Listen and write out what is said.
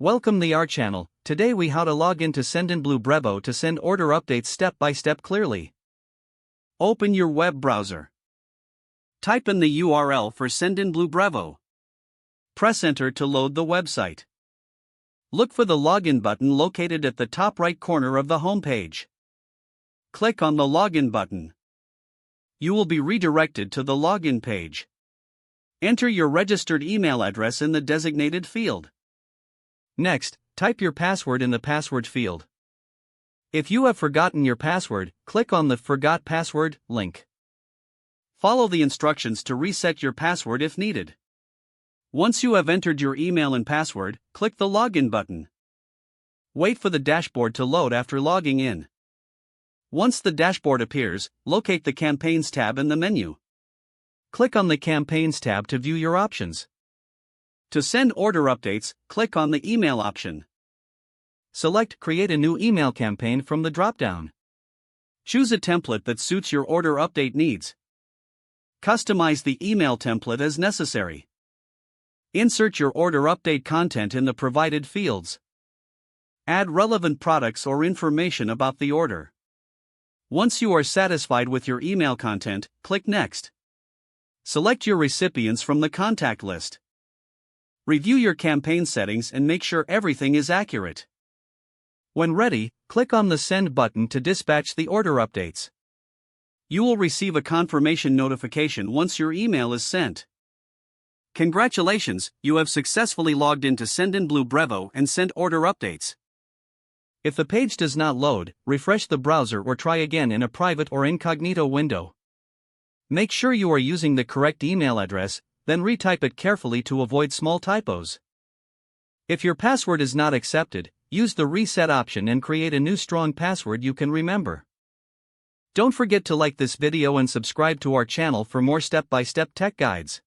Welcome to our channel. Today we how to log into Sendinblue Brevo to send order updates step by step clearly. Open your web browser. Type in the URL for Sendinblue Brevo. Press enter to load the website. Look for the login button located at the top right corner of the home page. Click on the login button. You will be redirected to the login page. Enter your registered email address in the designated field. Next, type your password in the password field. If you have forgotten your password, click on the Forgot Password link. Follow the instructions to reset your password if needed. Once you have entered your email and password, click the Login button. Wait for the dashboard to load after logging in. Once the dashboard appears, locate the Campaigns tab in the menu. Click on the Campaigns tab to view your options. To send order updates, click on the Email option. Select Create a new email campaign from the drop-down. Choose a template that suits your order update needs. Customize the email template as necessary. Insert your order update content in the provided fields. Add relevant products or information about the order. Once you are satisfied with your email content, click Next. Select your recipients from the contact list. Review your campaign settings and make sure everything is accurate. When ready, click on the Send button to dispatch the order updates. You will receive a confirmation notification once your email is sent. Congratulations, you have successfully logged into Sendinblue Brevo and sent order updates. If the page does not load, refresh the browser or try again in a private or incognito window. Make sure you are using the correct email address, then retype it carefully to avoid small typos. If your password is not accepted, use the Reset option and create a new strong password you can remember. Don't forget to like this video and subscribe to our channel for more step-by-step tech guides.